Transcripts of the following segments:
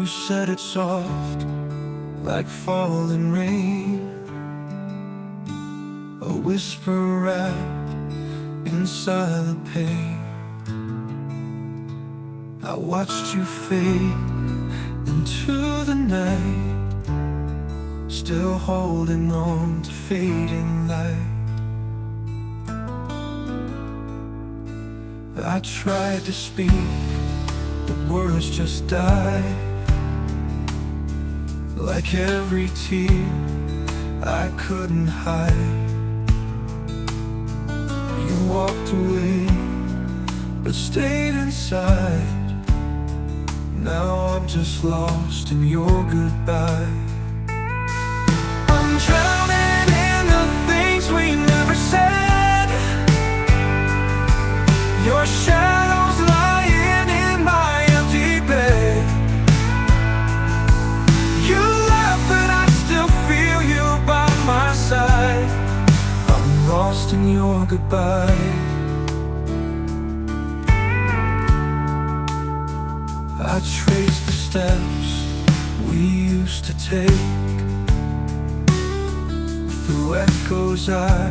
You said it soft, like falling rain, a whisper wrapped in silent pain. I watched you fade into the night, still holding on to fading light. I tried to speak, but words just died. Like every tear I couldn't hide. You walked away, but stayed inside. Now I'm just lost in your goodbye. I'm drowning in the things we never said. Your shadow's lying in my empty bed. You laugh but I still feel you by my side. I'm lost in your goodbye. I trace the steps we used to take, through echoes I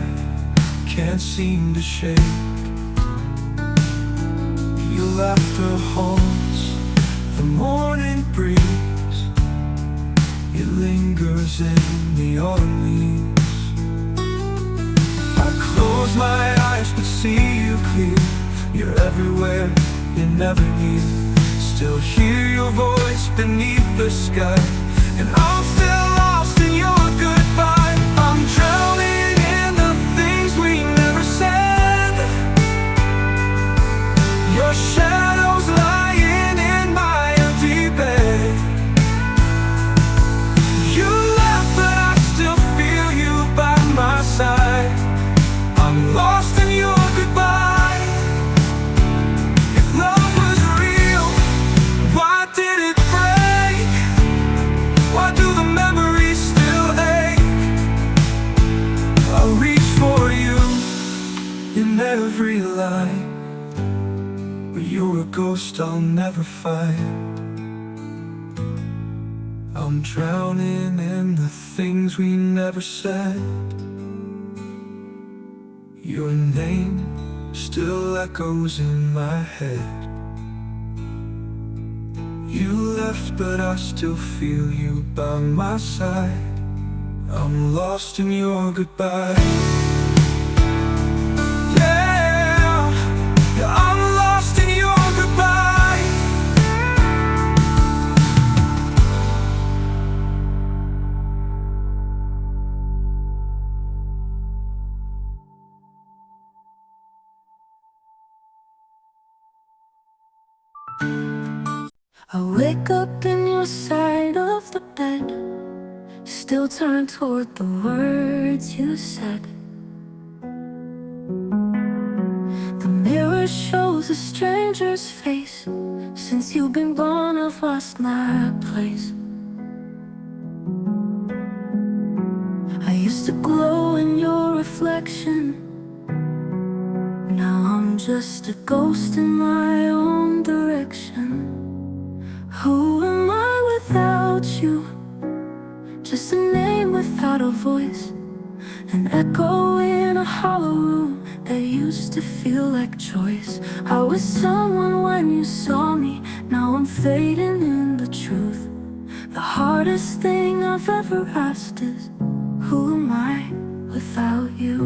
can't seem to shake. Your laughter haunts the morning breeze. It lingers in the autumn leaves. I close my eyes but see you clear. You're everywhere, you're never near. Still hear your voice beneath the sky, and I'm still lost in your goodbye. I'm drowning in the things we never said. Your shadow's lying in my empty bed. You laugh but I still feel you by my side. I'm lost in your goodbye. Every line, but you're a ghost I'll never find. I'm drowning in the things we never said. Your name still echoes in my head. You left but I still feel you by my side. I'm lost in your goodbye. I'm lost in your goodbye. I wake up in your side of the bed, still turn toward the words you said. The mirror shows a stranger's face. Since you've been gone, I've lost my place. I used to glow in your reflection. Now I'm just a ghost in my own direction. Who am I without you? Just a name without a voice, an echo in a hollow room that used to feel like choice. I was someone when you saw me. Now I'm fading in the truth. The hardest thing I've ever asked is, who am I without you?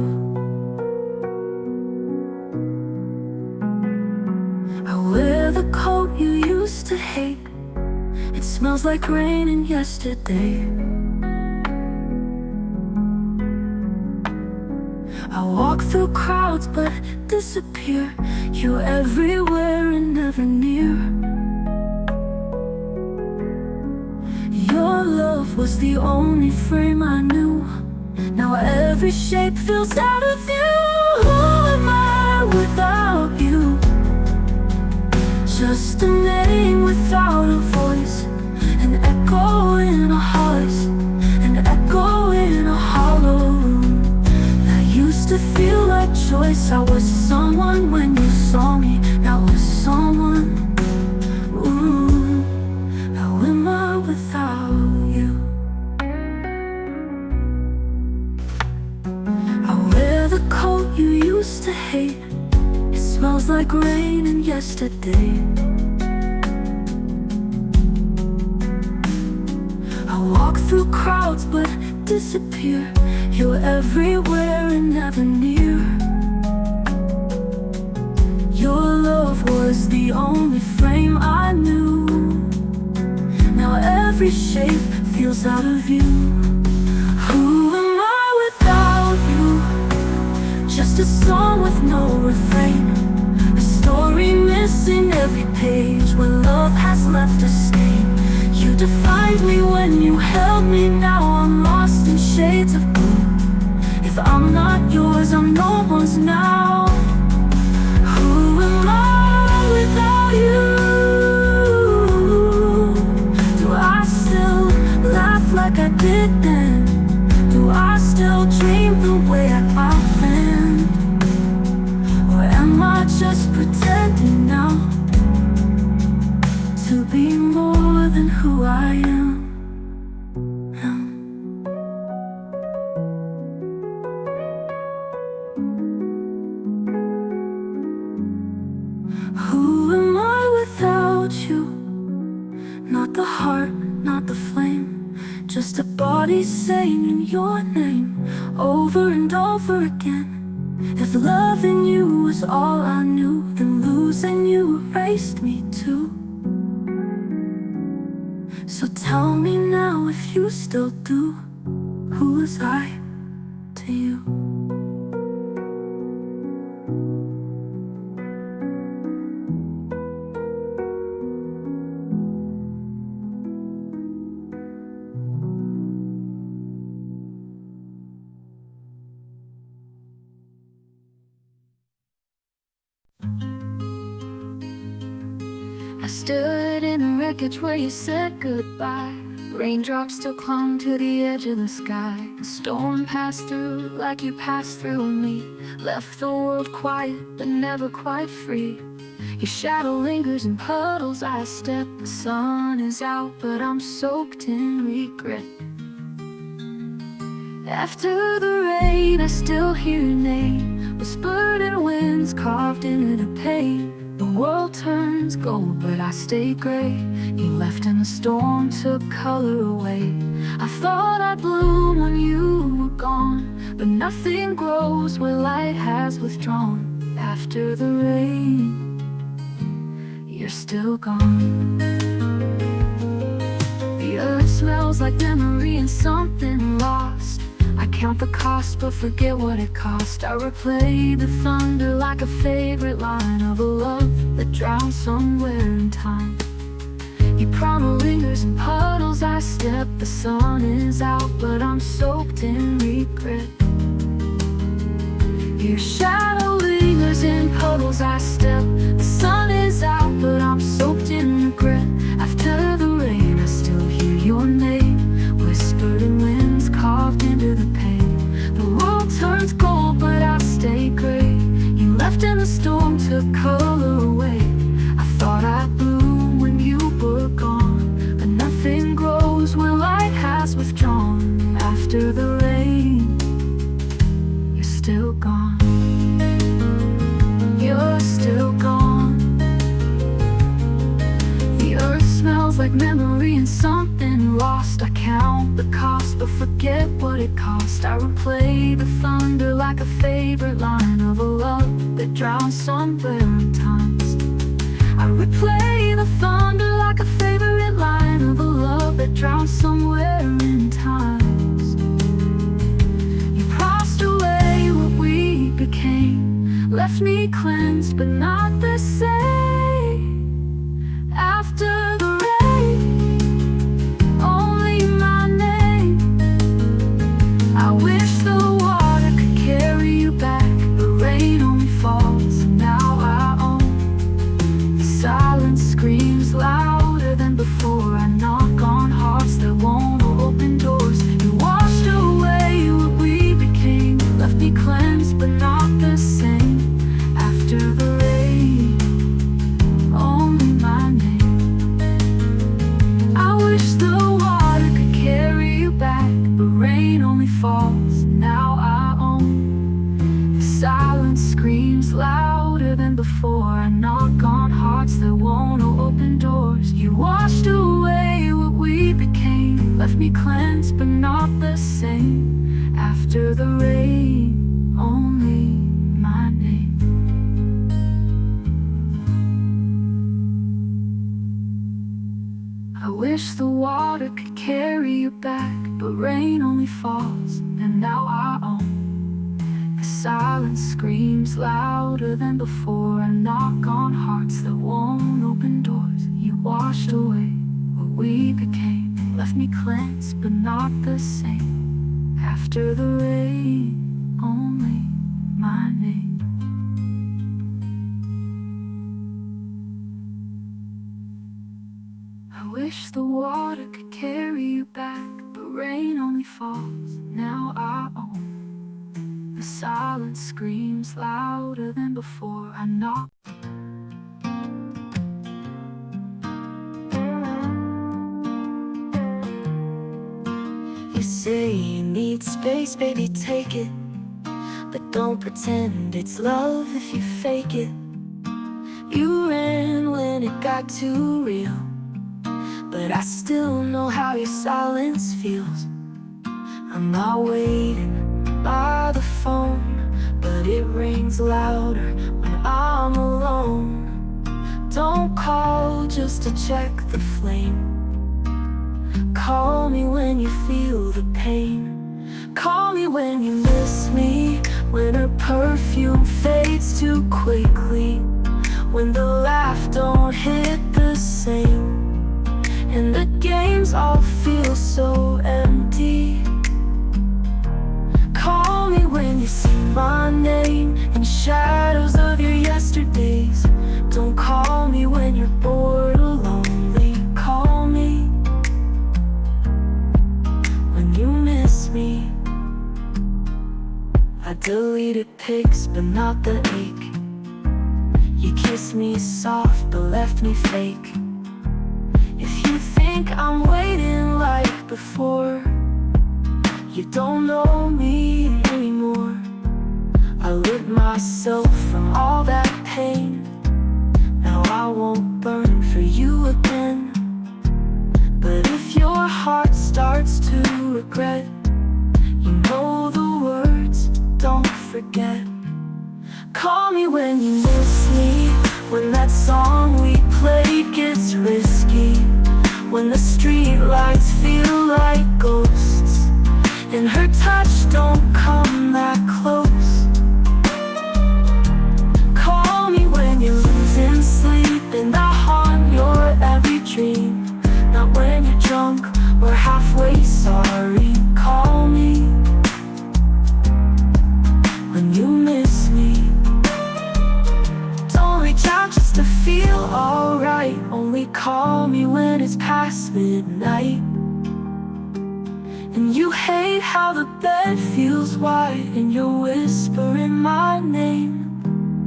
I wear the coat you used to hate. It smells like rain and yesterday. I walk through crowds but disappear. You're everywhere and never near. Your love was the only frame I knew. Now every shape feels out of view. Who am I without you? Just a name without a voice, an echo in a hush, an echo in a hollow room that used to feel like choice. I was someone when you saw me. Now I was someone. How am I smells like rain and yesterday. I walk through crowds but disappear. You're everywhere and never near. Your love was the only frame I knew. Now every shape feels out of view. Who am I without you? Just a song with no refrain, a story missing every page where love has left a stain. You defined me when you held me, now I'm lost in shades of blue. If I'm not yours, I'm no one's now. Who am I without you? Do I still laugh like I did then? Do I still dream the way I planned? Or am I just pretending now to be more than who I am? Who am I without you? Not the heart, not the flame, just a body saying your name over and over again. If loving you was all I knew, then losing you erased me too. So tell me now if you still do. Who was I to you? I stood in a wreckage where you said goodbye. Raindrops still clung to the edge of the sky. The storm passed through like you passed through me, left the world quiet but never quite free. Your shadow lingers in puddles I step. The sun is out but I'm soaked in regret. After the rain I still hear your name, whispered in winds carved into the pain. The world turns gold, but I stay gray. You left and the storm took color away. I thought I'd bloom when you were gone, but nothing grows where light has withdrawn. After the rain, you're still gone. The earth smells like memory and something lost. I count the cost but forget what it cost. I replay the thunder like a favorite line of a love that drowned somewhere in time. Your primer lingers in puddles I step. The sun is out but I'm soaked in regret. Your shadow lingers in puddles I step. The sun is out but I'm soaked in regret. After the rain I still hear your name, whispered in winds carved into the pain. The world turns gold but I stay gray. You left and the storm took color away. I thought I'd bloom when you were gone, but nothing grows where light has withdrawn. After the rain, you're still gone. You're still gone. The earth smells like memory and something lost. I count the cost but forget what it cost. I replay the thunder like a favorite line of a love that drowned somewhere in times. I replay the thunder like a favorite line of a love that drowned somewhere in times. You passed away what we became, left me cleansed but not the same. After the only my name. I wish the water could carry you back. The rain only falls and now I own. The silence screams louder than before. I knock on hearts that won't open doors. You washed away what we became, left me cleansed but not the same. After the rain, only my name. before. I knock on hearts that won't open doors. You washed away what we became, left me cleansed but not the same. After the rain, only my name. I wish the water could carry you back, but rain only falls, and now I own. The silence screams louder than before. I knock on hearts that won't open doors. You washed away what we became, left me cleansed but not the same. After the rain, only my name. I wish the water could carry you back, but rain only falls, now I own. The silence screams louder than before. I knock. You say you need space, baby, take it. But don't pretend it's love if you fake it. You ran when it got too real, but I still know how your silence feels. I'm not waiting by the phone, but it rings louder when I'm alone. Don't call just to check the flame. Call me when you feel the pain. Call me when you miss me, when her perfume fades too quickly, when the laugh don't hit the same, and the games all feel so empty. Call me when you see my name in shadows of your yesterdays. Don't call me when you're bored or lonely. Call me when you miss me. I deleted pics but not the ache. You kissed me soft but left me fake. If you think I'm waiting like before, you don't know me anymore. I lit myself from all that pain. Now I won't burn for you again. But if your heart starts to regret, you know the words, don't forget. Call me when you miss me, when that song we played gets risky, when the street lights feel like ghosts, and her touch don't come that close. Call me when you're losing sleep and I haunt your every dream. Not when you're drunk or halfway sorry. Call me when you miss me. Don't reach out just to feel alright. Only call me when it's past midnight. And you hate how the bed feels wide, and you're whispering my name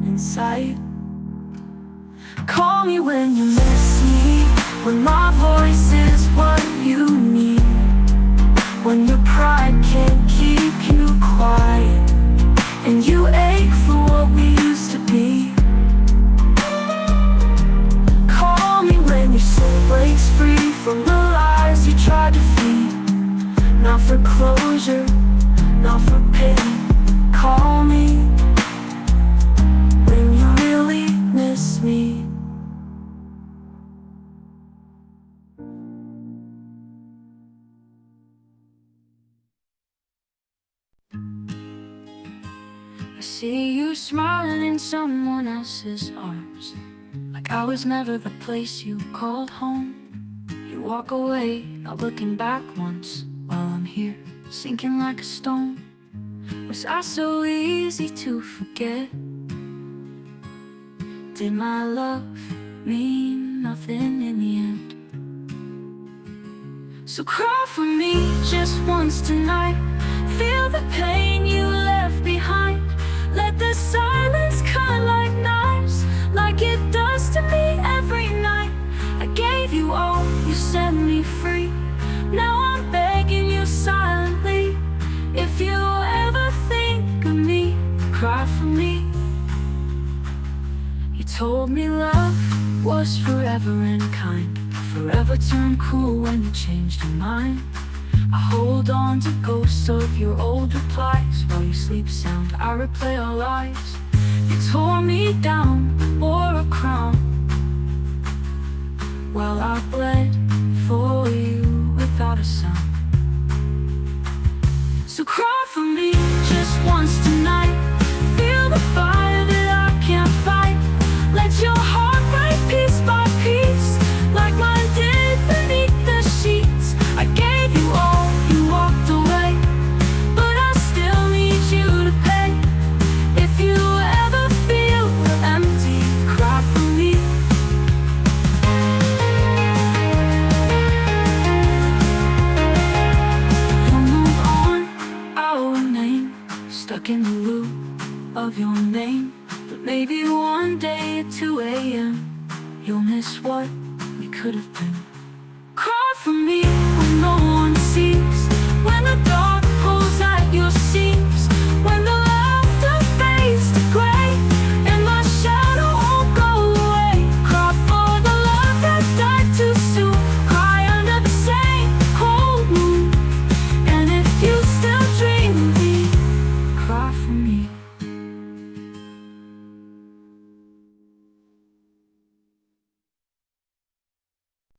inside. Call me when you miss me, when my voice is what you need, when your pride can't keep you quiet, and you ache for what we used to be. Call me when your soul breaks free from the lies you tried to feed. Not for closure, not for pity. Call me when you really miss me. I see you smiling in someone else's arms, like I was never the place you called home. You walk away, not looking back once, while I'm here, sinking like a stone. Was I so easy to forget? Did my love mean nothing in the end? So cry for me just once tonight. Feel the pain you left behind. Let the silence cut like knives, like it does to me every night. I gave you all, you set me free. Now I'm begging you silently, if you ever think of me, cry for me. You told me love was forever and kind, forever turned cool when you changed your mind. I hold on to ghosts of your old replies. While you sleep sound, I replay our lies. You tore me down, wore a crown, while I bled for you without a sound. So cry for me just once tonight. Feel the fire that I can't fight. Let your heart break piece by piece, like mine did beneath the sheets. I gave you all, you walked away, but I still need you to pay. If you ever feel empty, cry for me. You'll move on, our name stuck in the loop of your name. But maybe one day at 2 a.m. you'll miss what we could have been. Cry for me when no one sees, when the dark pulls at your seams, when the laughter fades to gray and my shadow won't go away. Cry for the love that died too soon. Cry under the same cold moon. And if you still dream of me, cry for me.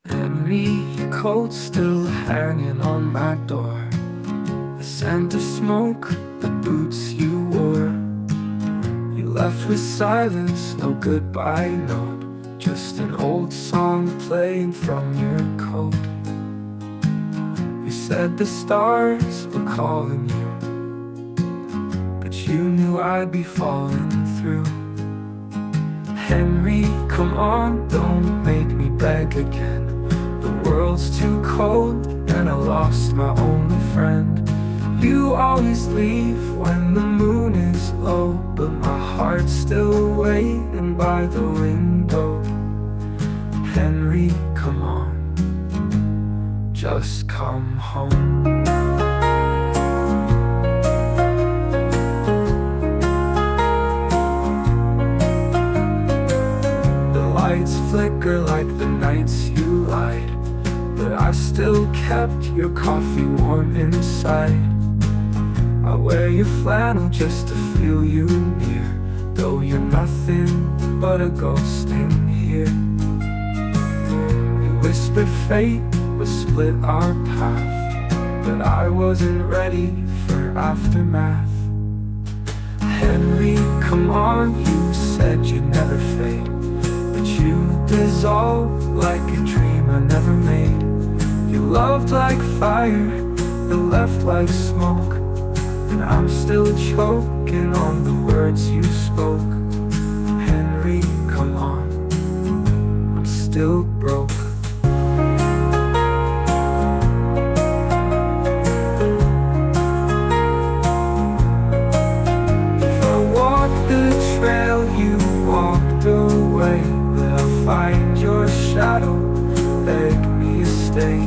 Henry, your coat's still hanging on my door. The scent of smoke, the boots you wore. You left with silence, no goodbye note, just an old song playing from your coat. You said the stars were calling you, but you knew I'd be falling through. Henry, come on, don't make me beg again. The world's too cold and I lost my only friend. You always leave when the moon is low, but my heart's still waiting by the window. Henry, come on, just come home. Lights flicker like the nights you lied, but I still kept your coffee warm inside. I wear your flannel just to feel you near, though you're nothing but a ghost in here. You whispered fate would split our path, but I wasn't ready for aftermath. Henry, come on, you said you'd never fade, but you dissolved like a dream I never made. You loved like fire, you left like smoke, and I'm still choking on the words you spoke. Henry, come on, I'm still broke. If I walk the trail you walked away, find your shadow, beg me to stay.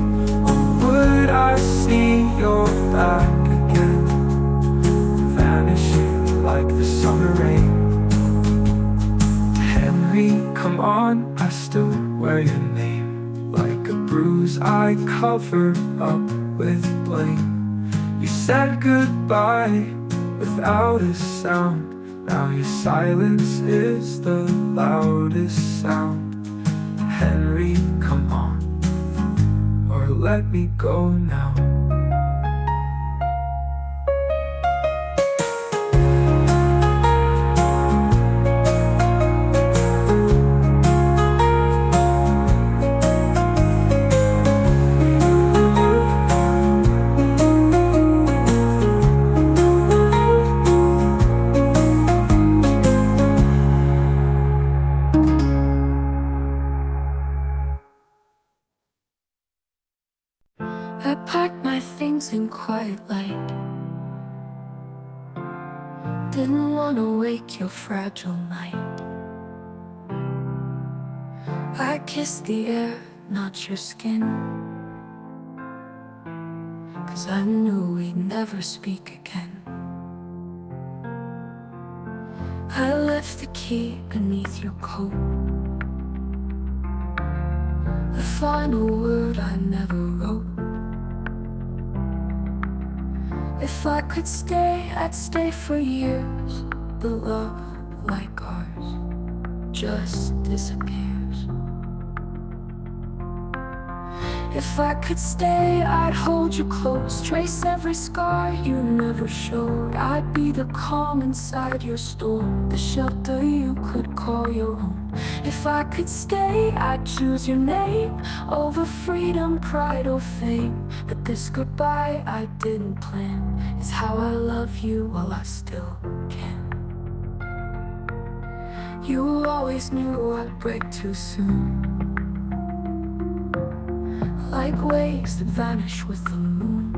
Or would I see your back again, vanishing like the summer rain? Henry, come on, I still wear your name, like a bruise I cover up with blame. You said goodbye without a sound, now your silence is the loudest sound. Henry, come on, or let me go now. I packed my things in quiet light. Didn't want to wake your fragile night. I kissed the air, not your skin, 'cause I knew we'd never speak again. I left left the key beneath your coat. The final word I never wrote. If I could stay, I'd stay for years. But love like ours just disappears. If I could stay, I'd hold you close, trace every scar you never showed. I'd be the calm inside your storm, the shelter you could call your own. If I could stay, I'd choose your name over freedom, pride, or fame. But this goodbye I didn't plan is how I love you while I still can. You always knew I'd break too soon, like waves that vanish with the moon.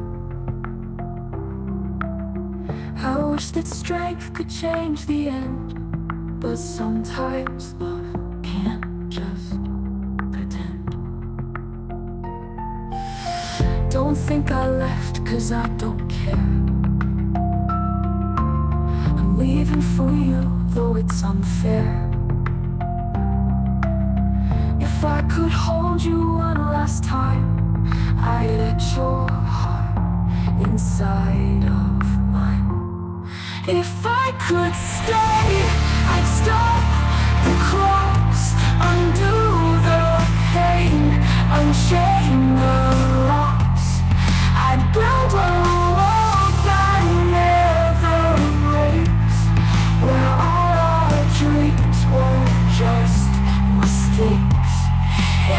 I wish that strength could change the end, but sometimes love can't just pretend. Don't think I left 'cause I don't care. I'm leaving for you, though it's unfair. If I could hold you one last time, I'd let your heart inside of mine. If I could stay, I'd stop the clocks, undo the pain, unchain the locks. I'd build a wall that never breaks, where all our dreams were just mistakes.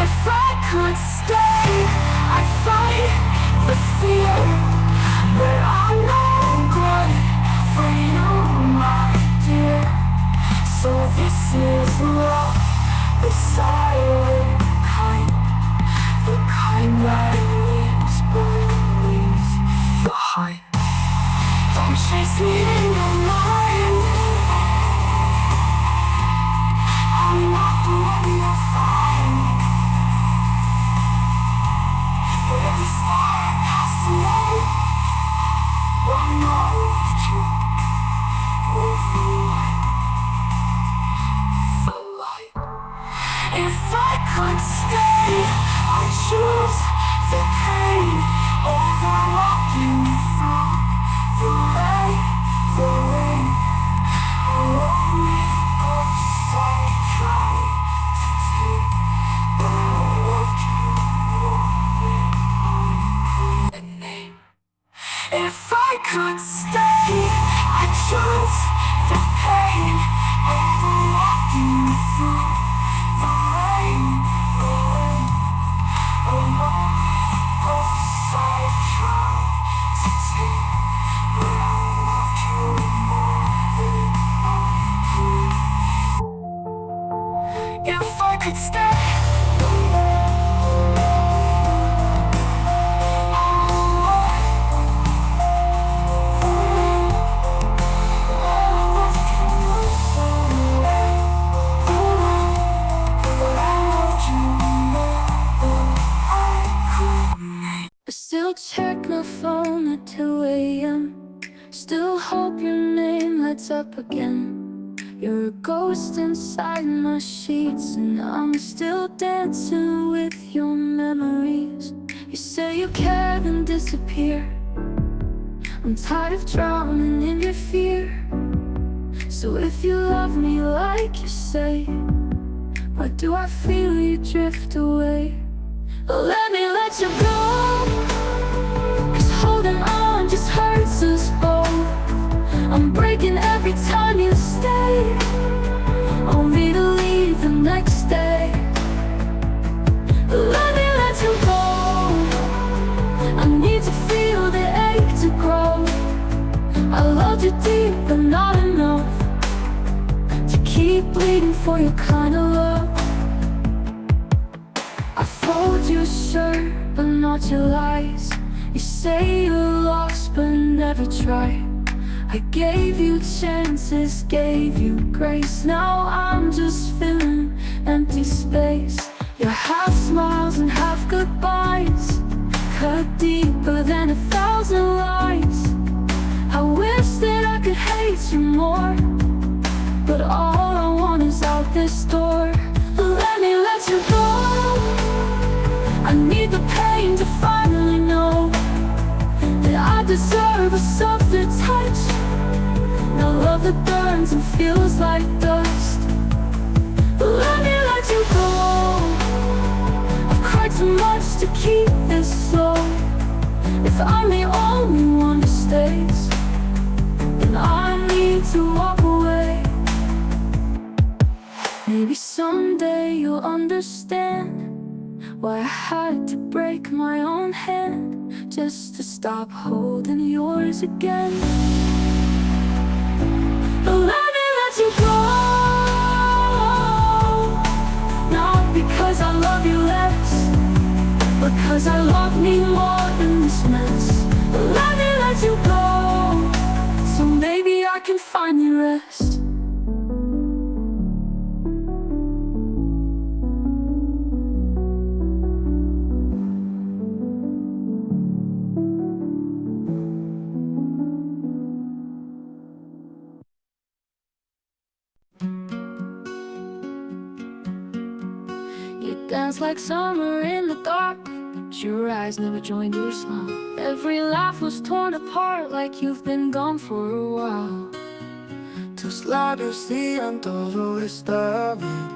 If I could stay, I'd fight the fear, but I'm no good for you, my dear. So this is love, the silent kind, the kind that leaves but leaves behind. Don't chase me in your mind, I'm not the one you'll find. Every star has to know one loved you with the light, the light. If I could stay, I'd choose the pain over walking through the rain, the rain. Lonely ghosts I try to take, but I loved you more than a name. If I could stay, I'd choose the pain over walking through the rain, the rain. Lonely ghosts I try to take, but I loved you more than if I could stay. I still check my phone at 2 a.m. Still hope your name lights up again. You're a ghost inside my sheets, and I'm still dancing with your memories. You say you care, then disappear. I'm tired of drowning in your fear. So if you love me like you say, why do I feel you drift away? Let me let you go, 'cause holding on just hurts us both. I'm breaking every time you stay, only to leave the next day. Let me let you go, I need to feel the ache to grow. I loved you deep but not enough to keep bleeding for your kind of love. I fold your shirt but not your lies. You say you're lost but never tried. I gave you chances, gave you grace. Now I'm just filling empty space. You're half smiles and half goodbyes, cut deeper than 1,000 lies. I wish that I could hate you more, but all this door. Let me let you go. I need the pain to finally know that I deserve a softer touch, no love that burns and feels like dust. Let me let you go. I've cried too much to keep this slow. If I'm the only one who stays, then I need to walk away. Maybe someday you'll understand why I had to break my own hand just to stop holding yours again. But let me let you go, not because I love you less, but because I love me more than this mess. But let me let you go, so maybe I can finally rest. Dance like summer in the dark, but your eyes never joined your smile. Every laugh was torn apart like you've been gone for a while. Tus labios decían todo está bien,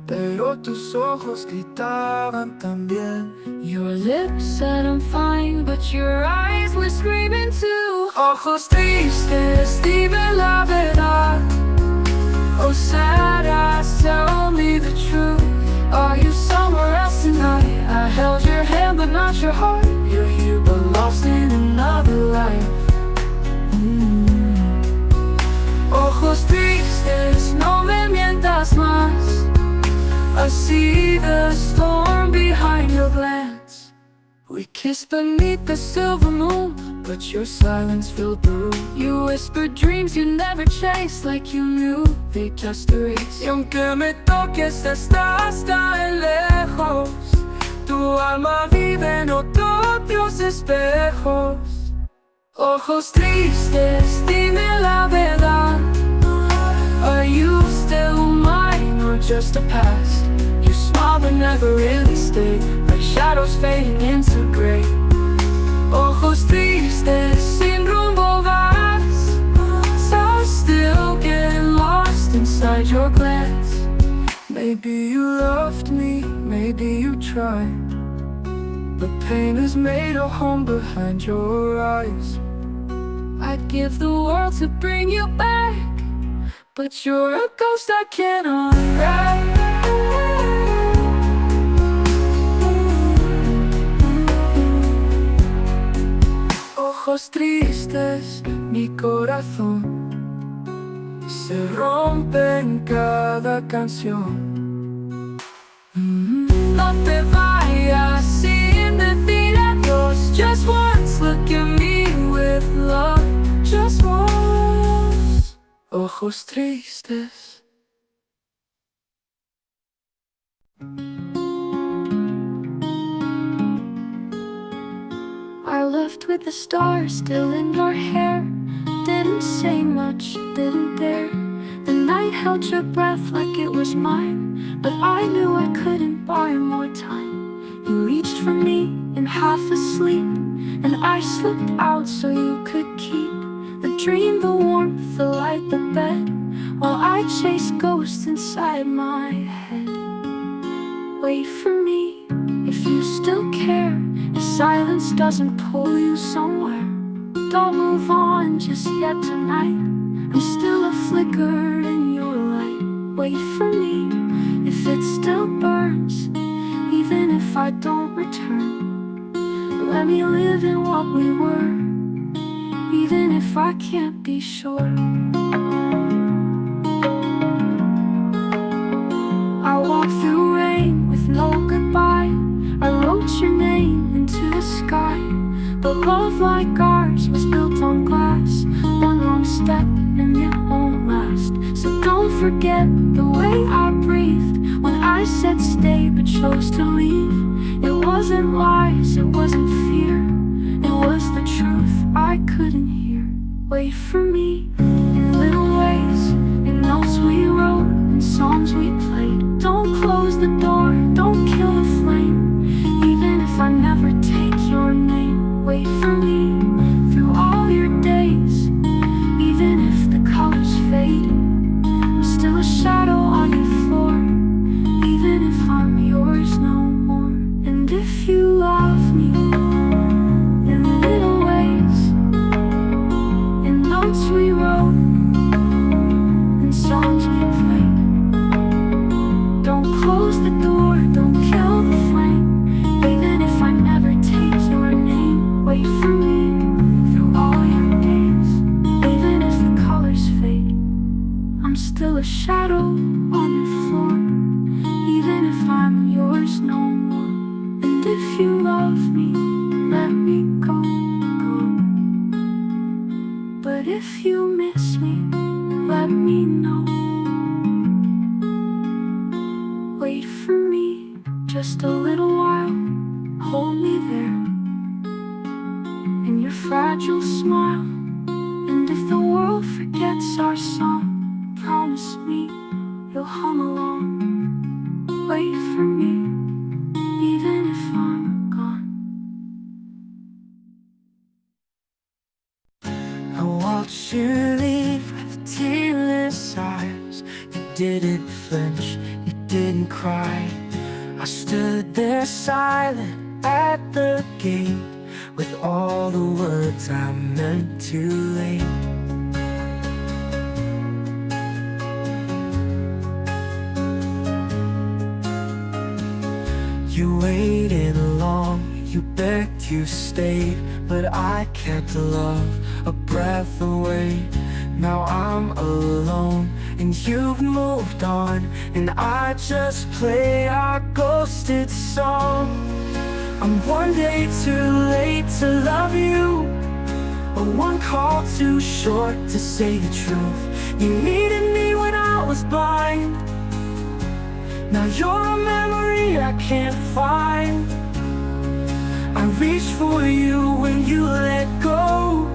pero tus ojos gritaban también. Your lips said I'm fine, but your eyes were screaming too. Ojos tristes, dime la verdad. Oh sad eyes, tell me the truth. Are you somewhere else tonight? I held your hand but not your heart. You're here but lost in another life. Ojos tristes, no me mientas más. I see the storm behind your glance. We kissed beneath the silver moon, but your silence filled the room. You whispered dreams you never chased, like you knew they just erased. Y aunque me toques estás tan lejos, tu alma vive en otros espejos. Ojos tristes, dime la verdad. Are you still mine or just a past? You smiled but never really stayed, like shadows fading into gray. Ojos tristes, sin rumbo vas. So still getting lost inside your glance. Maybe you loved me, maybe you tried, but pain has made a home behind your eyes. I'd give the world to bring you back, but you're a ghost I cannot ride. Ojos tristes, mi corazón se rompe en cada canción. No te vayas sin decir adiós. Just once, look at me with love. Just once. Ojos tristes. I left with the stars still in your hair. Didn't say much, didn't dare. The night held your breath like it was mine, but I knew I couldn't buy more time. You reached for me in half asleep, and I slipped out so you could keep the dream, the warmth, the light, the bed, while I chased ghosts inside my head. Wait for me if you still care. If silence doesn't pull you somewhere, don't move on just yet tonight. I'm still a flicker in your light. Wait for me if it still burns, even if I don't return. Let me live in what we were, even if I can't be sure. I walked through rain with no goodbye. I wrote your name into the sky, but love like ours was built on glass. One wrong step and it won't last. So don't forget the way I breathed when I said stay but chose to leave. It wasn't lies, it wasn't fear, it was the truth I couldn't hear. Wait for me in little ways, in notes we wrote, in songs the door, don't kill the flame. Even if I never take your name, wait for me through all your days. Even if the colors fade, I'm still a shadow on your floor. Even if I'm yours no more. And if you love me in little ways, in notes we wrote, in songs we played, don't close the door, don't kill the flame. Even if I never take your name, wait for me through all your days. Even if the colors fade, I'm still a shadow on your floor. Even if I'm yours no more. And if you love me, let me go, go. But if you miss me, let me know. Wait for me just a little while. Hold me there in your fragile smile. And if the world forgets our song, promise me you'll hum along. Wait for me, even if I'm gone. I watched you leave with tearless eyes. You didn't flinch, you didn't cry. I stood there silent at the gate with all the words I meant to lay. You waited long, you begged, you stayed, but I kept love a breath away. Now I'm alone and you've moved on, and I just play our ghosted song. I'm one day too late to love you, but one call too short to say the truth. You needed me when I was blind. Now you're a memory I can't find. I reached for you when you let go.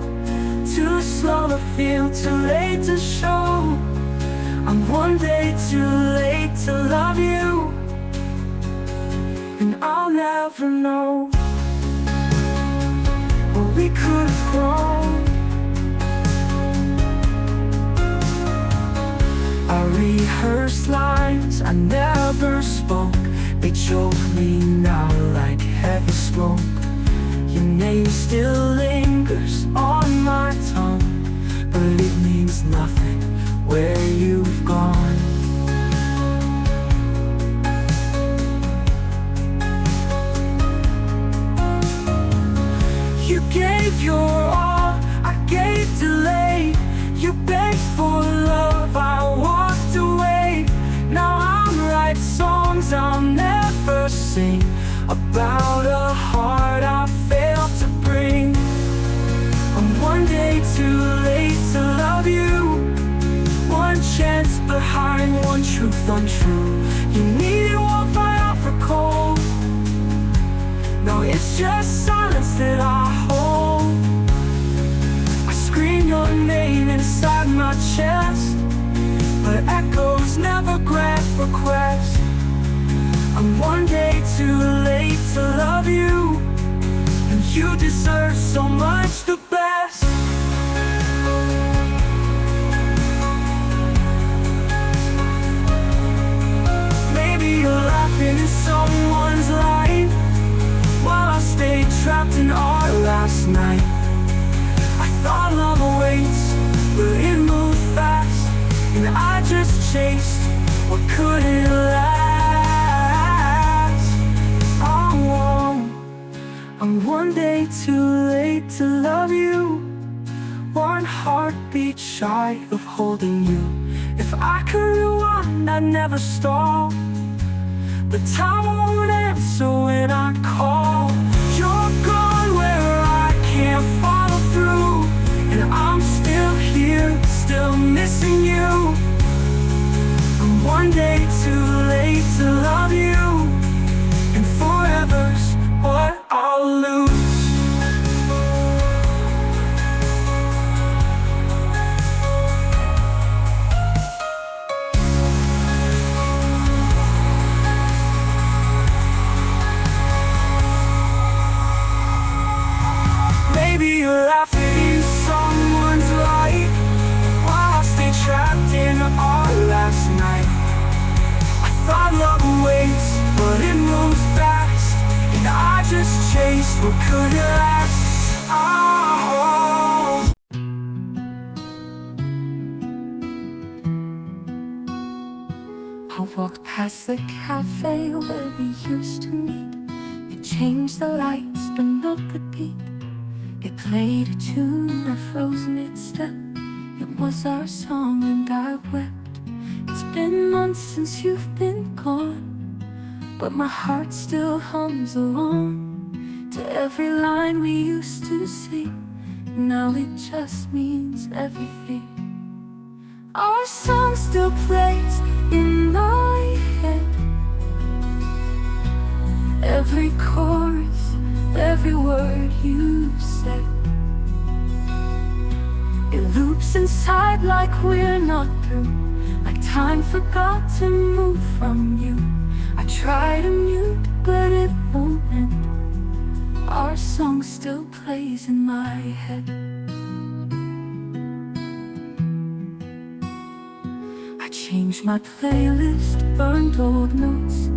Too slow to feel, too late to show. I'm one day too late to love you, and I'll never know what we could have grown. I rehearsed lines I never spoke. They choke me now like heavy smoke. Your name still lingers on my tongue, but it means nothing where you've gone. You gave your all, I gave delay. You begged for love, I walked away. Now I'm writing songs I'll never sing, about a heart I failed to bring. I'm one day too late to love you, one chance behind one truth untrue. You needed warmth, I offer cold. No, it's just silence that I hold. I scream your name inside my chest, but echoes never grant requests. I'm one day too late to love you, and you deserve so much the best. Maybe you're laughing in someone's light, while I stayed trapped in our last night. I thought love awaits, but it moved fast, and I just chased what couldn't last. I'm one day too late to love you, one heartbeat shy of holding you. If I could rewind, I'd never stall, but time won't answer when I call. You're gone where I can't follow through, and I'm still here, still missing you. I'm one day too late to love you, and forever's what I'll lose. chased what couldn't last. Oh. I walked past the cafe where we used to meet. It changed the lights but not the beat. It played a tune, I froze mid-step. It was our song and I wept. It's been months since you've been gone, but my heart still hums along to every line we used to sing. Now it just means everything. Our song still plays in my head. Every chorus, every word you said. It loops inside like we're not through, like time forgot to move from you. I try to mute, but it won't end. Our song still plays in my head. I changed my playlist, burned old notes,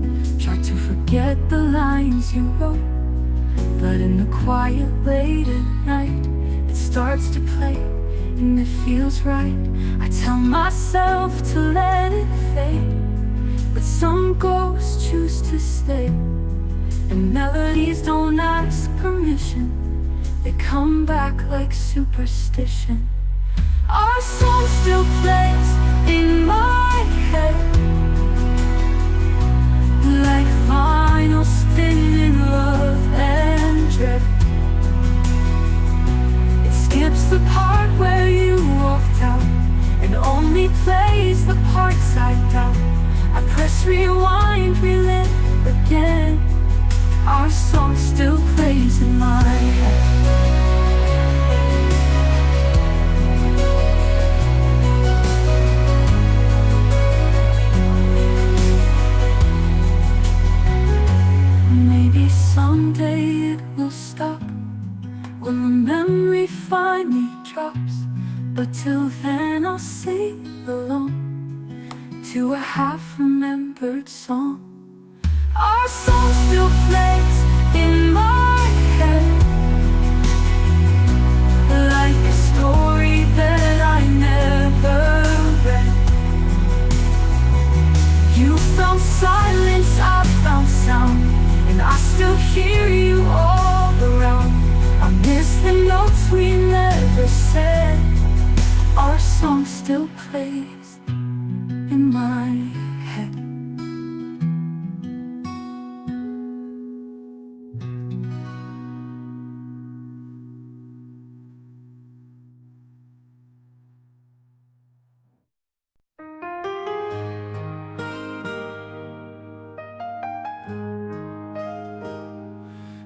tried to forget the lines you wrote. But in the quiet late at night, it starts to play and it feels right. I tell myself to let it fade, but some ghosts choose to stay. And melodies don't ask permission, they come back like superstition. Our song still plays in my head, like vinyl spinning love and dread. It skips the part where you walked out and only plays the parts I doubt. I press rewind, relive again. Our song still plays in my head. Maybe someday it will stop when the memory finally drops. But till then I'll sing along to a half-remembered song. Our song still plays in my head, like a story that I never read. You found silence, I found sound, and I still hear you all around. I miss the notes we never said. Our song still plays in my head.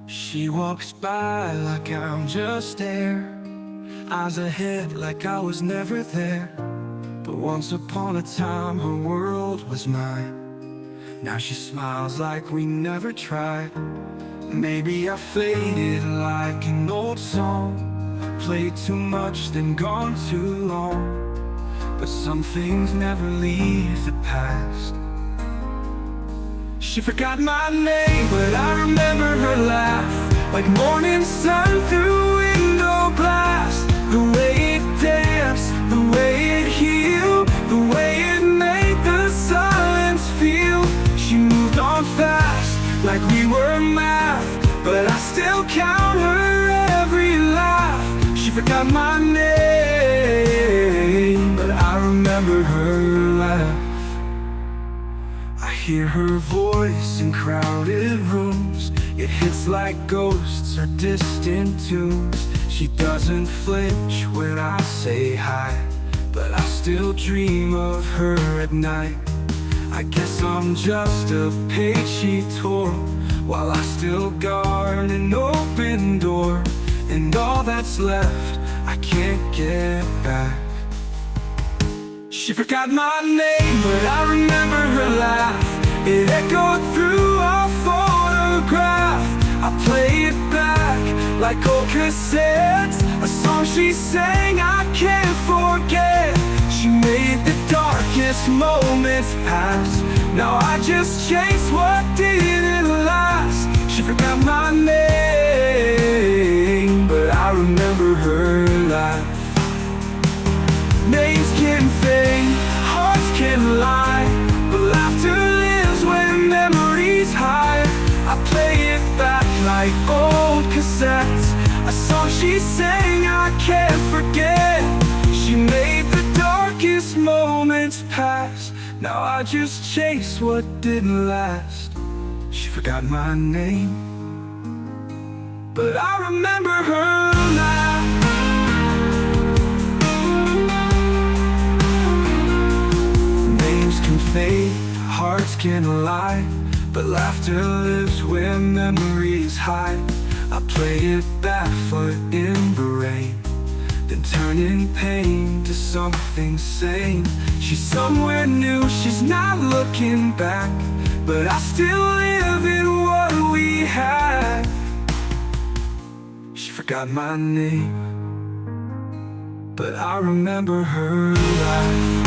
She walks by like I'm just there, eyes ahead like I was never there. But once upon a time her world was mine. Now she smiles like we never tried. Maybe I faded like an old song, played too much then gone too long. But some things never leave the past. She forgot my name, but I remember her laugh, like morning sun through window glass. The way it danced, the way it healed, the way it made the silence feel. She moved on fast, like we were math, but I still count her every laugh. She forgot my name, but I remember her laugh. I hear her voice in crowded rooms. It hits like ghosts or distant tunes. She doesn't flinch when I say hi, but I still dream of her at night. I guess I'm just a page she tore, while I still guard an open door. And all that's left, I can't get back. She forgot my name, but I remember her laugh. It echoed through our photograph. I play it back like old cassettes, a song she sang I can't forget. She made the darkest moments pass. Now I just chase what didn't last. She forgot my name. Now I just chase what didn't last. She forgot my name, but I remember her laugh. Names can fade, hearts can lie, but laughter lives where memories hide. I play it barefoot in the rain, then turning pain to something sane. She's somewhere new, she's not looking back, but I still live in what we had. She forgot my name, but I remember her laugh.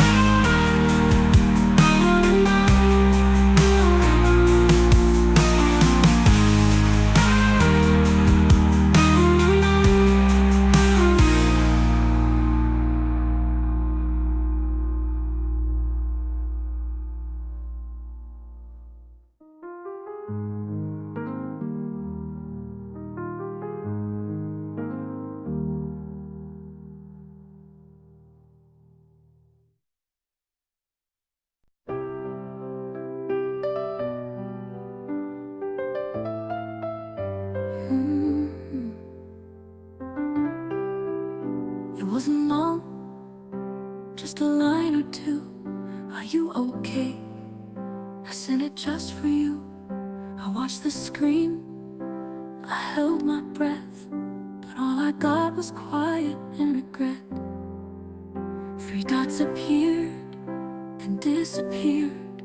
It wasn't long, just a line or two. Are you okay? I sent it just for you. I watched the screen, I held my breath, but all I got was quiet and regret. 3 dots appeared and disappeared,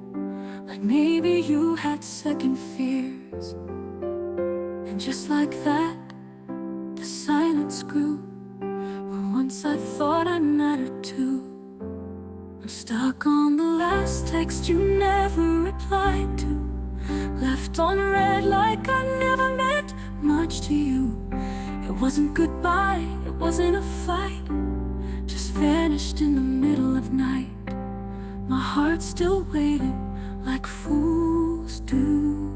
like maybe you had second fears. And just like that, the silence grew, where once I thought I mattered too. I'm stuck on the last text you never replied to, left on red like I never meant much to you. It wasn't goodbye, it wasn't a fight, just vanished in the middle of night. My heart still waited like fools do,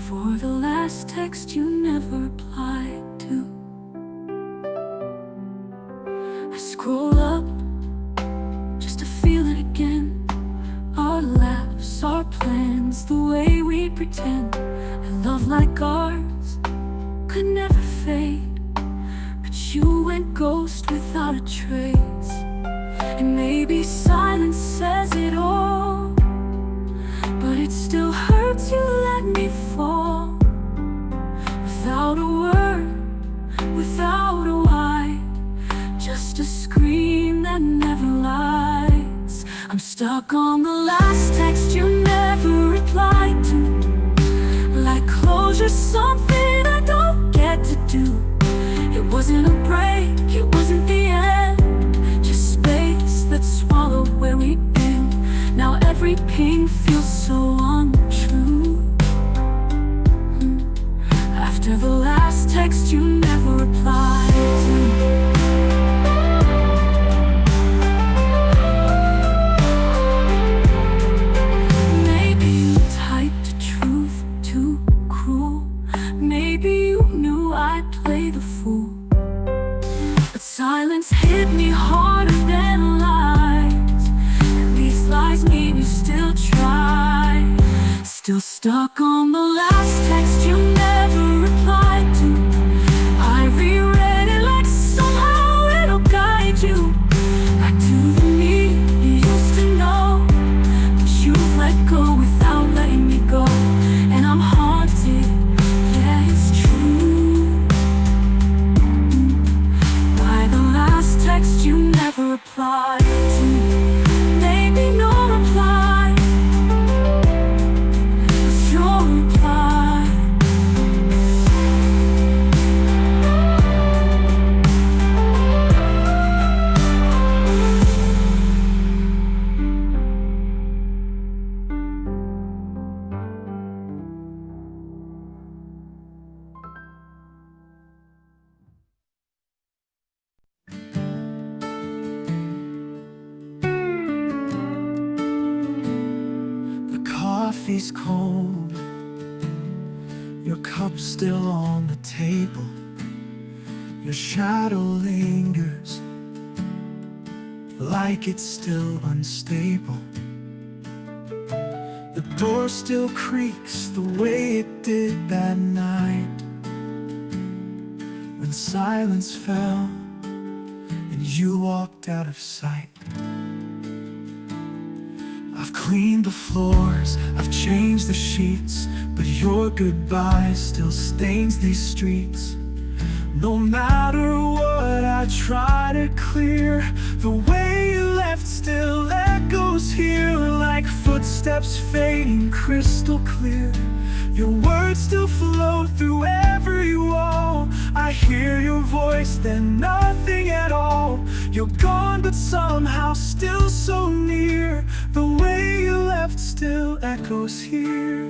for the last text you never replied to. I scroll up just to feel it again, our laughs, our plans, the way we pretend that love like ours could never fade. But you went ghost without a trace, and maybe silence says it all, but it still hurts you let me fall. Without a word, without a why, just a scream that never lies. I'm stuck on the last text you never replied to, like closure, something I don't get to do. It wasn't a break, it wasn't the end, just space that swallowed where we'd been. Now every ping feels so untrue, after the last text you never replied to. Maybe you typed a truth too cruel, maybe you knew I'd play the fool, but silence hit me harder than lies, and these lies mean you still try. Still stuck on the last text you never replied to. I reread it like somehow it'll guide you back to the me you used to know, but you've let go without letting me go. And I'm haunted, yeah, it's true, by the last text you never replied to. Maybe no reply was your reply. The coffee's cold, your cup's still on the table, your shadow lingers like it's still unstable. The door still creaks the way it did that night, when silence fell and you walked out of sight. I've cleaned the floors, I've changed the sheets, but your goodbye still stains these streets. No matter what I try to clear, the way you left still echoes here, like footsteps fading crystal clear. Your words still flow through every wall. I hear your voice, then nothing at all. You're gone, but somehow still so near. The way you left still echoes here.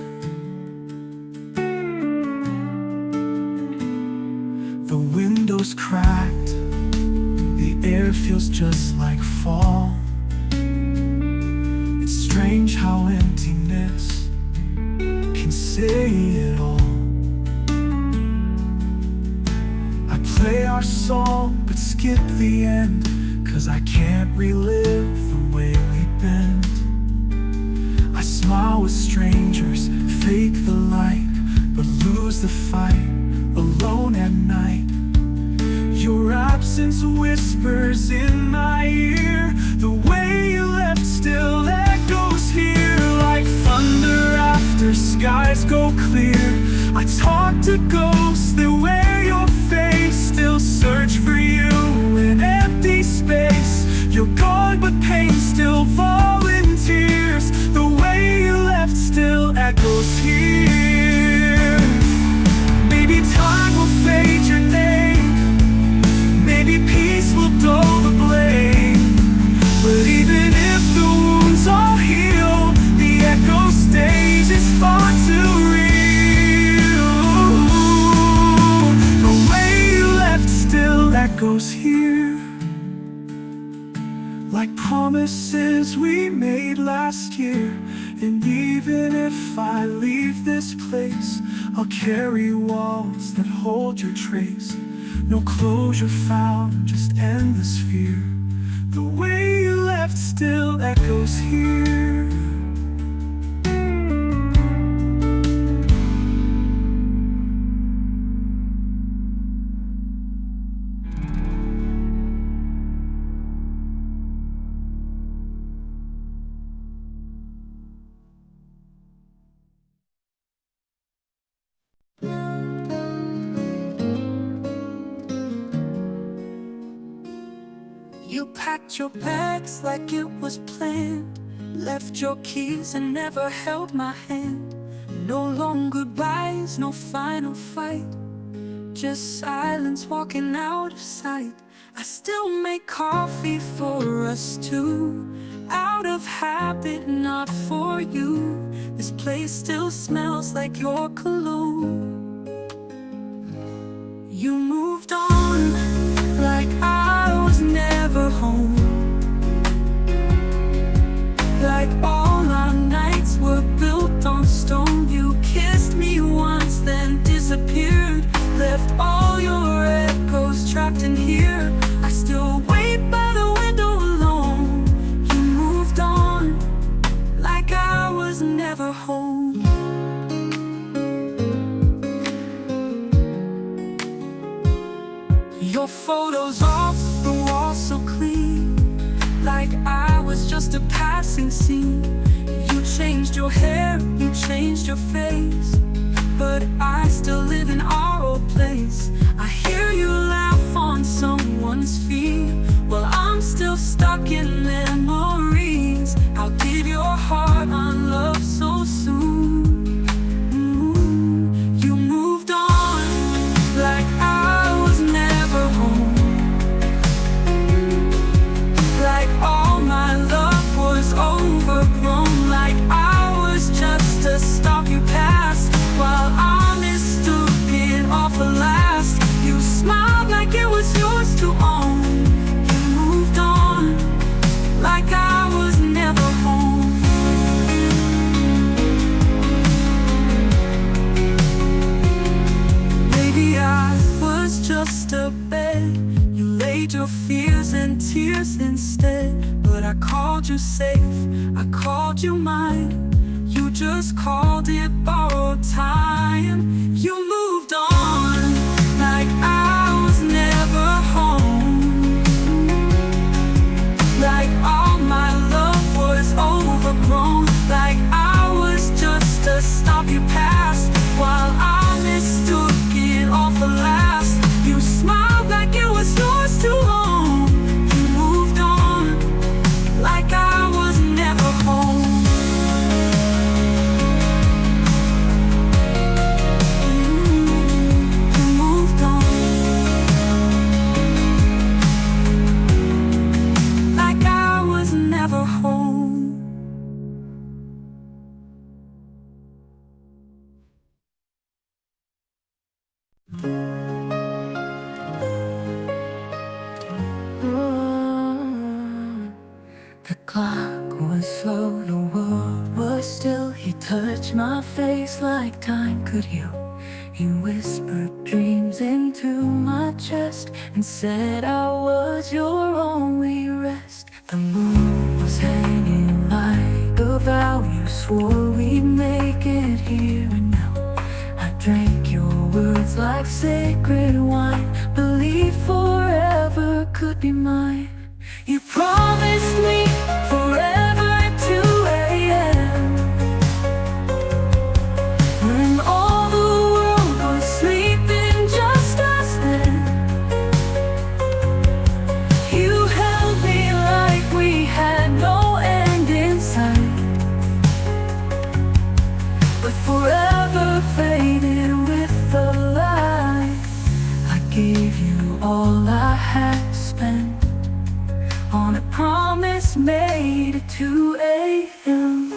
The window's cracked, the air feels just like fall. It's strange how emptiness can say it all. I play our song but skip the end, 'cause I can't relive the way we've been. I smile with strangers, fake the light, but lose the fight alone at night. Your absence whispers in my ear. The way you left still echoes here, like thunder after skies go clear. I talk to ghosts that wear your face, still search for you in empty space. You're gone, but pain still volunteers. The way you left still echoes here. Maybe time will fade your name, maybe peace will dull the blame. But even if the wounds all heal, the echo stays, it's far too real. The way you left still echoes here, like promises we made last year. And even if I leave this place, I'll carry walls that hold your trace. No closure found, just endless fear. The way you left still echoes here. You packed your bags like it was planned, left your keys and never held my hand. No long goodbyes, no final fight, just silence walking out of sight. I still make coffee for us two, out of habit, not for you. This place still smells like your cologne. You moved on like I was never home, like all our nights were built on stone. You kissed me once, then disappeared, left all your echoes trapped in here. I still wait by the window alone. You moved on like I was never home. Your photos off the wall so clean, like I was just a passing scene. You changed your hair, you changed your face, but I still live in our old place. I hear you laugh on someone's feet, while I'm still stuck in memories. How did your heart unlove so soon? You moved on like I was never home, like all my love was overgrown, like I was just a stop you passed, while I mistook it all for last. You smiled like it was yours to own. You moved on like I was never home. I called you safe, I called you mine. You just called it borrowed time. You moved on like I was never home, like all my love was overgrown, like I was just a stop you passed while I mistook it all for last. You smiled like it was yours to own. You moved on like I was never home. You moved on like I was never home. The clock was slow, the world was still. He touched my face like time could heal. He whispered dreams into my chest and said I was your only rest. The moon was hanging like a vow. You swore we'd make it here and now. I drank your words like sacred wine, believed forever could be mine. You promised me forever at 2 a.m. when all the world was sleeping, just us then. You held me like we had no end in sight, but forever faded with the light. I gave you all I had spent on a promise made at 2 a.m.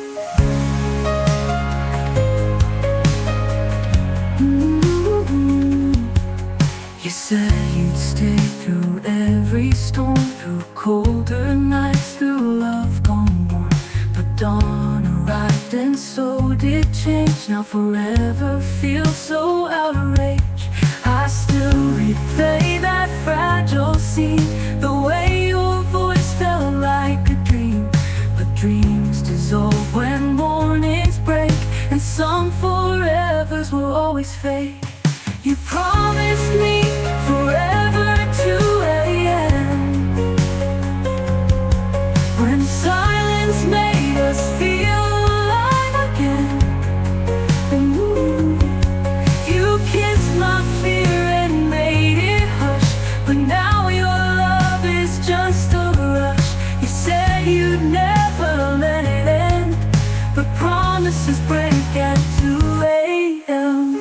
You said you'd stay through every storm, through colder nights, through love gone warm. But dawn arrived and so did change. Now forever feels so out of reach. I still replay that fragile scene, the way your voice felt like a dream. But dreams dissolve when mornings break, and some forevers will always fade. You promised me forever at 2 a.m. when silence made us feel alive again. You kissed my fear and made it hush, but now your love is just a rush. You said you'd never let it end, but promises break at 2 a.m.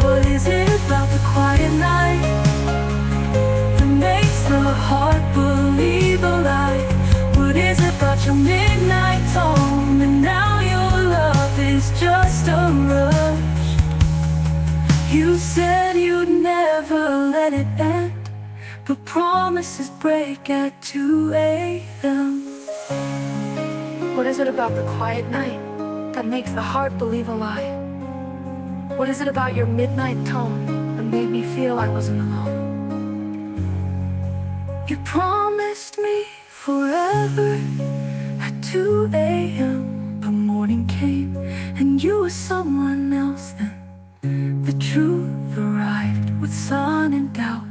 What is it about the quiet night that makes the heart believe a lie? What is it about your midnight tone, and now your love is just a rush? You said you'd never let it end, but promises break at 2 a.m. What is it about the quiet night that makes the heart believe a lie? What is it about your midnight tone that made me feel I wasn't alone? You promised me forever at 2 a.m. But morning came and you were someone else then. The truth arrived with sun and doubt,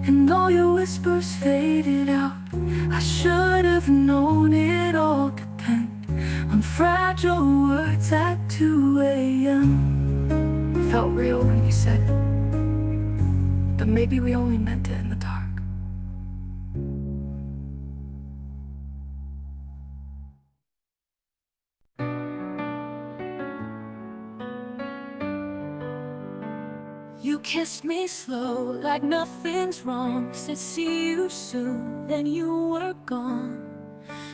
and all your whispers faded out. I should have known it all depend on fragile words at 2 a.m. Felt real when you said it, but maybe we only meant it in the dark. You kissed me slow like nothing's wrong, said see you soon, then you were gone.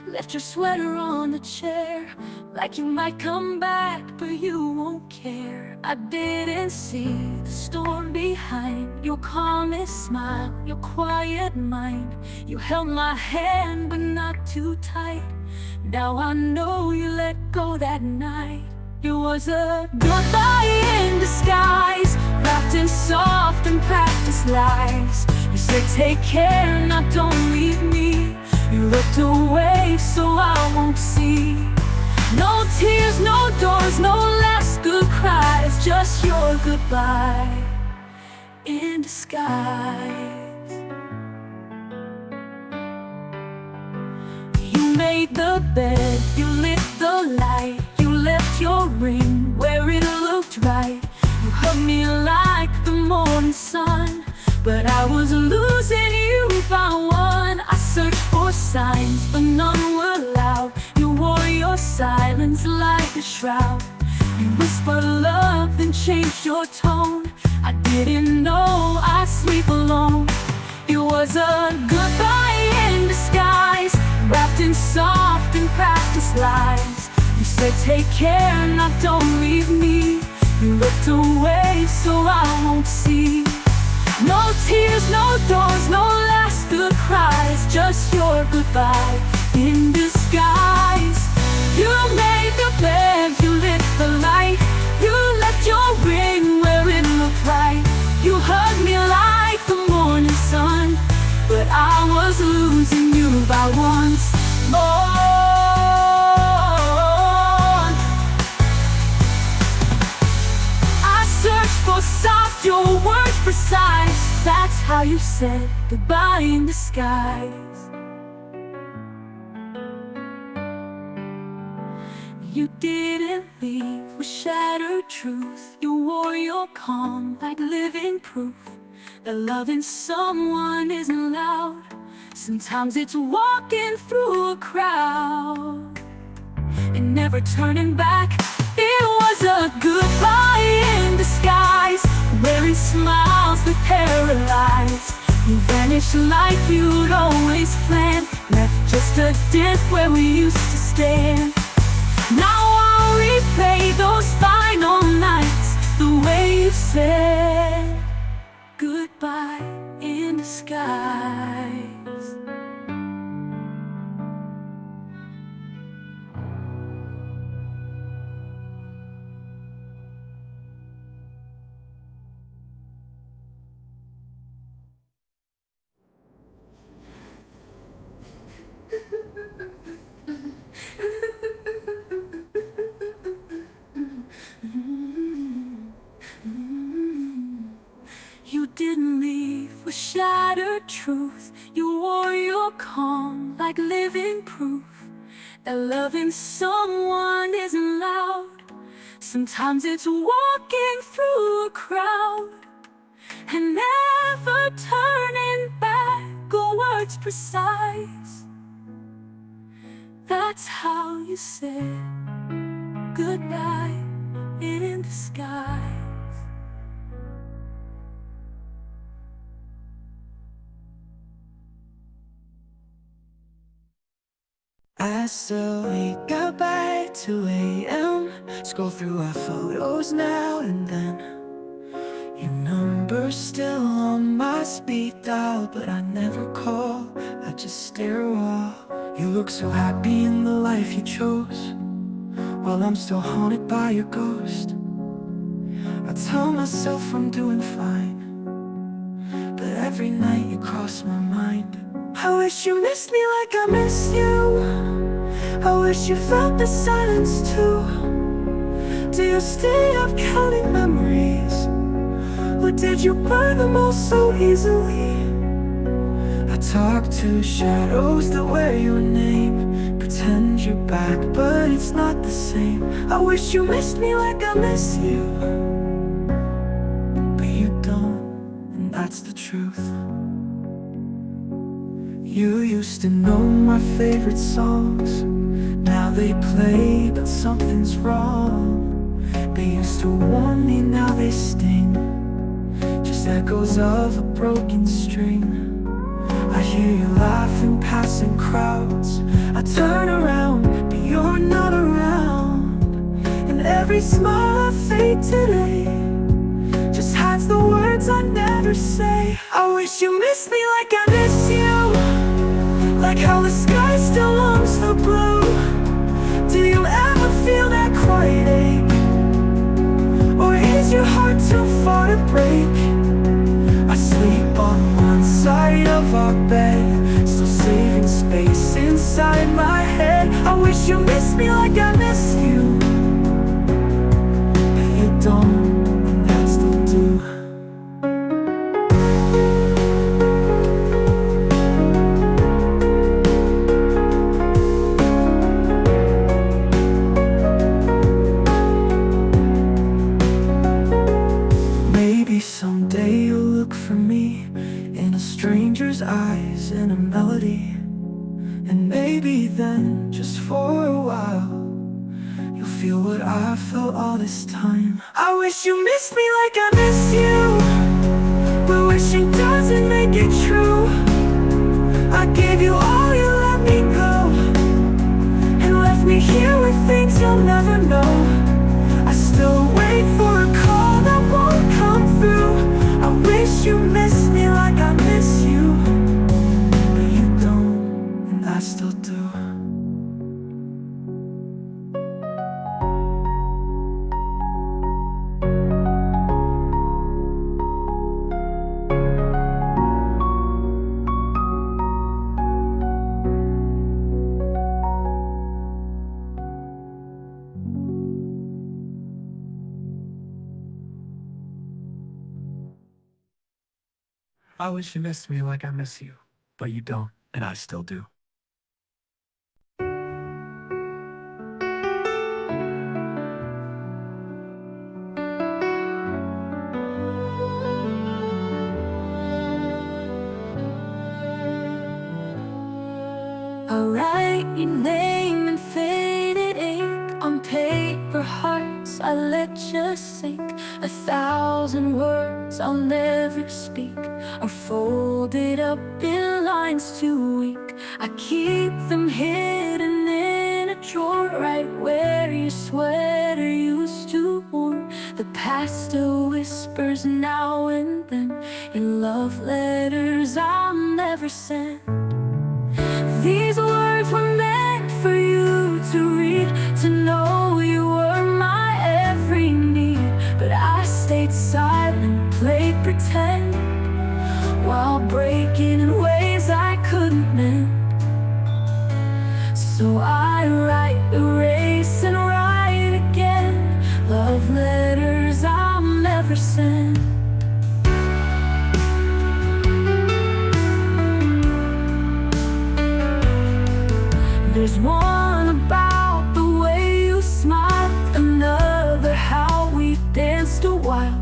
Left your sweater on the chair, like you might come back, but you won't care. I didn't see the storm behind your calmest smile, your quiet mind. You held my hand, but not too tight. Now I know you let go that night. It was a goodbye in disguise, wrapped in soft and practiced lies. You said take care, now don't leave me. You looked away so I won't see. No tears, no doors, no last good cries, just your goodbye in disguise. You made the bed, you lit the light, you left your ring where it looked right. You hugged me like the morning sun, but I was losing you by one. I searched for signs, but none were loud. You wore your silence like a shroud. You whispered love, then changed your tone. I didn't know I'd sleep alone. It was a goodbye in disguise, wrapped in soft and practiced lies. You said take care, now don't leave me. You looked away so I won't see. No tears, no doors, no last good cries, just your goodbye in disguise. You made the bed, you lit the light, you left your ring where it looked right. You hugged me like the morning sun, but I was losing you by once more. I searched for soft, your words precise. That's how you said goodbye in disguise. You didn't leave with shattered truth. You wore your calm like living proof that loving someone isn't loud. Sometimes it's walking through a crowd and never turning back. It was a goodbye in disguise, wearing smiles that paralyzed. You vanished like you'd always planned, left just a dent where we used to stand. Now I'll replay those final nights, the way you said goodbye in disguise. You didn't leave with shattered truth. You wore your calm like living proof that loving someone isn't loud. Sometimes it's walking through a crowd and never turning back, or words precise. That's how you said goodbye in disguise. I still wake up at 2 a.m. Scroll through our photos now and then. Your number's still on my speed dial, but I never call, I just stare while you look so happy in the life you chose, while I'm still haunted by your ghost. I tell myself I'm doing fine, but every night you cross my mind. I wish you missed me like I miss you. I wish you felt the silence too. Do you stay up counting memories, or did you burn them all so easily? I talk to shadows that wear your name, pretend you're back, but it's not the same. I wish you missed me like I miss you, but you don't, and that's the truth. You used to know my favorite songs, now they play, but something's wrong. They used to warn me, now they sting, just echoes of a broken string. I hear you laughing, passing crowds. I turn around, but you're not around. And every smile I fake today just hides the words I never say. I wish you missed me like I miss you, like how the sky still longs for blue. Do you ever feel that quiet ache, or is your heart too far to break. I sleep on one side of our bed, still saving space inside my head. I wish you missed me like I miss you, but you don't, and I still do. Maybe someday you'll look for me in a stranger's eyes in a melody, and maybe then, just for a while, you'll feel what I felt all this time. I wish you missed me like I miss you, but wishing doesn't make it true. I gave you all, you let me go, and left me here with things you'll never know. I still wait for a call that won't come through. I wish you missed me like I miss you, but you don't, and I still do. I wish you missed me like I miss you, but you don't, and I still do. I'll write your name in faded ink on paper hearts I let you sink. 1,000 words I'll never speak are folded up in lines too weak. I keep them hidden in a drawer right where your sweater used to warm. The past still whispers now and then in love letters I'll never send. These words were meant for you to read, to know you were my every need. But I stayed silent, played pretend, while breaking in ways I couldn't mend. So I write, erase, and write again, love letters I'll never send. There's one about the way you smiled, another how we danced a while.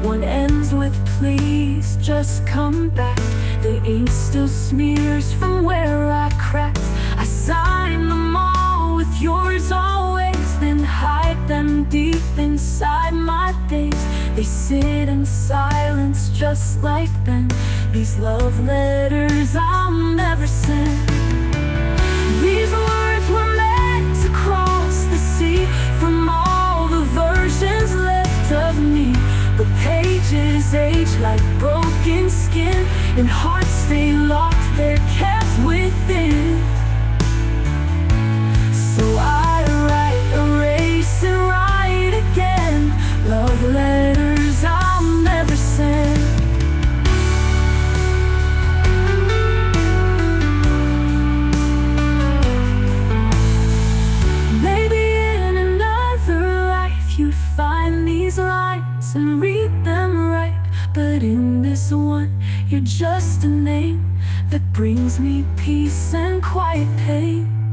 One ends with please just come back. The ink still smears from where I cracked. I sign them all with yours always, then hide them deep inside my days. They sit in silence just like then, these love letters I'll never send. These words were meant to cross the sea from all the versions left of me. The pages age like broken skin, and hearts stay locked, they're kept within. So I write, erase, and write again, love letters I'll never send. Find these lines and read them right, but in this one, you're just a name that brings me peace and quiet pain.